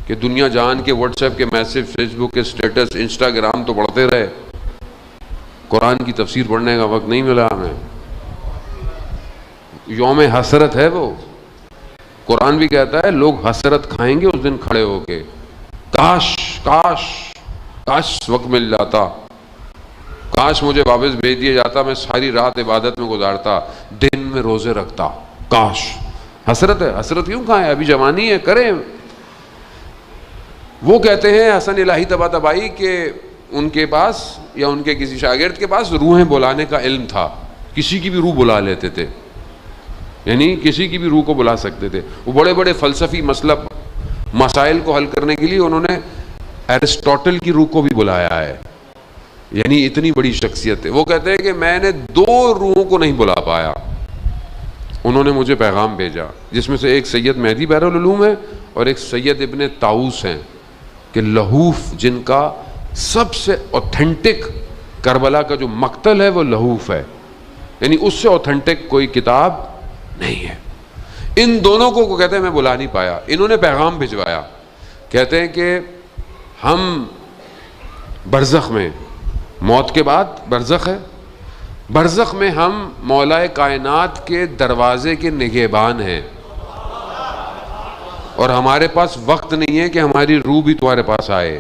कि दुनिया जान के व्हाट्सएप के मैसेज, फेसबुक के स्टेटस, इंस्टाग्राम तो बढ़ते रहे, कुरान की तफसीर पढ़ने का वक्त नहीं मिला हमें। यौम हसरत है वो। कुरान भी कहता है लोग हसरत खाएंगे उस दिन खड़े होके, काश काश काश वक्त मिल जाता, काश मुझे वापस भेज दिया जाता, मैं सारी रात इबादत में गुजारता, दिन में रोजे रखता, काश। हसरत है। हसरत क्यों खाएं, अभी जवानी है, करें। वो कहते हैं हसन इलाही तबातबाई के उनके पास या उनके किसी शागिर्द के पास रूहें बुलाने का इल्म था, किसी की भी रूह बुला लेते थे, यानी किसी की भी रूह को बुला सकते थे। वो बड़े बड़े फलसफी मतलब मसाइल को हल करने के लिए उन्होंने एरिस्टोटल की रूह को भी बुलाया है, यानी इतनी बड़ी शख्सियत है। वो कहते हैं कि मैंने 2 रूहों को नहीं बुला पाया, उन्होंने मुझे पैगाम भेजा, जिसमें से एक सैयद मेहदी बहरुल उलूम है और एक सैयद इब्ने ताऊस हैं, कि लहूफ जिनका सबसे ऑथेंटिक करबला का जो मक्तल है वो लहूफ है, यानी उससे ऑथेंटिक कोई किताब नहीं है। इन दोनों को कहते हैं मैं बुला नहीं पाया, इन्होंने पैगाम भिजवाया। कहते हैं कि हम बरज़ख में, मौत के बाद बरज़ख है, बरज़ख में हम मौलाए कायनात के दरवाजे के निगहबान हैं और हमारे पास वक्त नहीं है कि हमारी रूह भी तुम्हारे पास आए।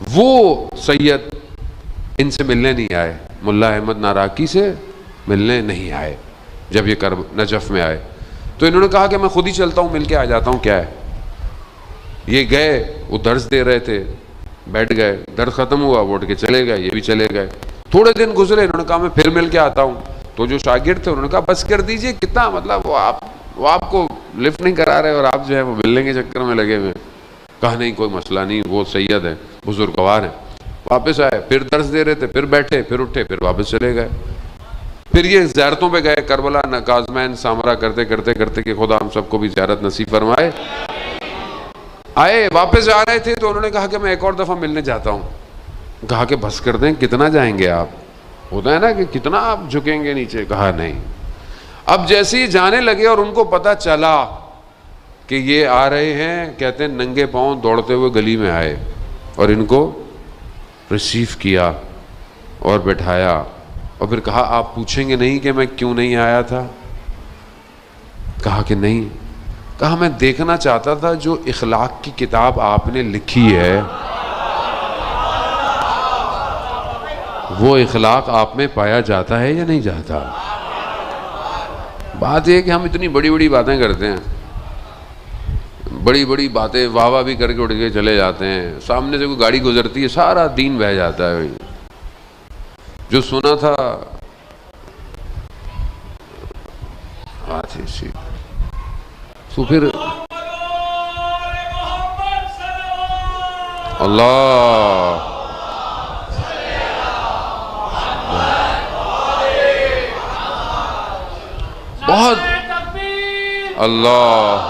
वो सैयद इनसे मिलने नहीं आए, मुल्ला अहमद नाराकी से मिलने नहीं आए जब ये कर नजफ में आए। तो इन्होंने कहा कि मैं खुद ही चलता हूँ, मिल के आ जाता हूँ, क्या है। ये गए, वो दर्स दे रहे थे, बैठ गए, दर्स ख़त्म हुआ, वो उठ के चले गए, ये भी चले गए। थोड़े दिन गुजरे, इन्होंने कहा मैं फिर मिल के आता हूँ। तो जो शागिर्द थे उन्होंने कहा बस कर दीजिए, कितना मतलब वो आपको लिफ्ट नहीं करा रहे और आप जो है वो मिलने के चक्कर में लगे हुए। कहा नहीं कोई मसला नहीं, वो सैयद है, बुजुर्गवार हैं। वापस आए, फिर दर्स दे रहे थे, फिर बैठे, फिर उठे, फिर वापस चले गए। फिर ये ज़ियारतों पे गए, करबला, नकाज़मैन, सामरा करते करते करते कि खुदा हम सबको भी ज़ियारत नसीब फरमाए। आए, वापस आ रहे थे तो उन्होंने कहा कि मैं एक और दफ़ा मिलने जाता हूँ। कहा कि बस कर दें, कितना जाएंगे आप, होता है ना कि कितना आप झुकेंगे नीचे। कहा नहीं। अब जैसे ही जाने लगे और उनको पता चला कि ये आ रहे हैं, कहते हैं नंगे पाँव दौड़ते हुए गली में आए और इनको रिसीव किया और बैठाया और फिर कहा आप पूछेंगे नहीं कि मैं क्यों नहीं आया था। कहा कि नहीं। कहा मैं देखना चाहता था जो इखलाक की किताब आपने लिखी है वो इखलाक आप में पाया जाता है या नहीं जाता। बात यह है कि हम इतनी बड़ी बड़ी बातें करते हैं, बड़ी बड़ी बातें वाह वाह भी करके उठ के चले जाते हैं, सामने से कोई गाड़ी गुजरती है सारा दीन बह जाता है। भाई जो सुना था तो फिर अल्लाह बहुत अल्लाह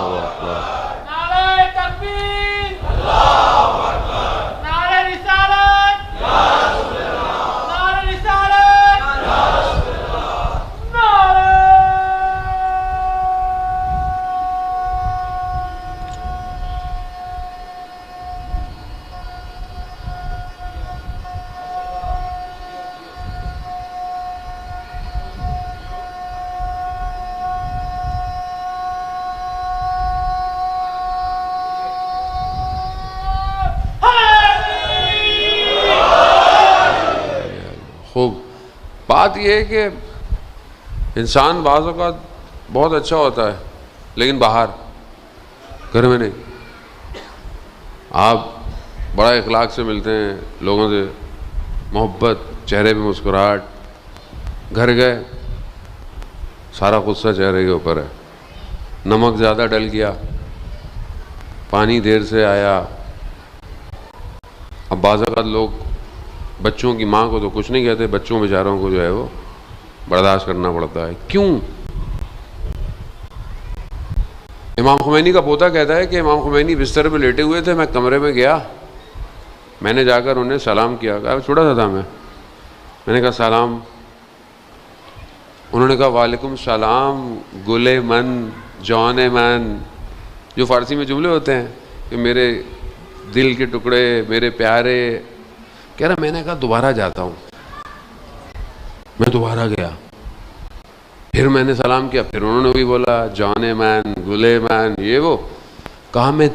खूब। बात यह है कि इंसान बाज़ औक़ात बहुत अच्छा होता है लेकिन बाहर, घर में नहीं। आप बड़ा इखलाक से मिलते हैं लोगों से, मोहब्बत, चेहरे पे मुस्कुराहट, घर गए सारा गुस्सा चेहरे के ऊपर है, नमक ज़्यादा डल गया, पानी देर से आया। अब बाज़ औक़ात लोग बच्चों की माँ को तो कुछ नहीं कहते, बच्चों बेचारों को जो है वो बर्दाश्त करना पड़ता है। क्यों? इमाम खुमैनी का पोता कहता है कि इमाम खुमैनी बिस्तर पे लेटे हुए थे, मैं कमरे में गया, मैंने जाकर उन्हें सलाम किया। कहा छोटा सा था मैंने कहा सलाम। उन्होंने कहा वालेकुम सलाम गुले मन जौन मन। जो फारसी में जुमले होते हैं कि मेरे दिल के टुकड़े, मेरे प्यारे। कह रहा मैंने कहा दोबारा जाता हूँ। मैं दोबारा गया, फिर मैंने सलाम किया, फिर उन्होंने भी बोला जॉन ए मैन, गुले मैन, ये वो। कहा मैं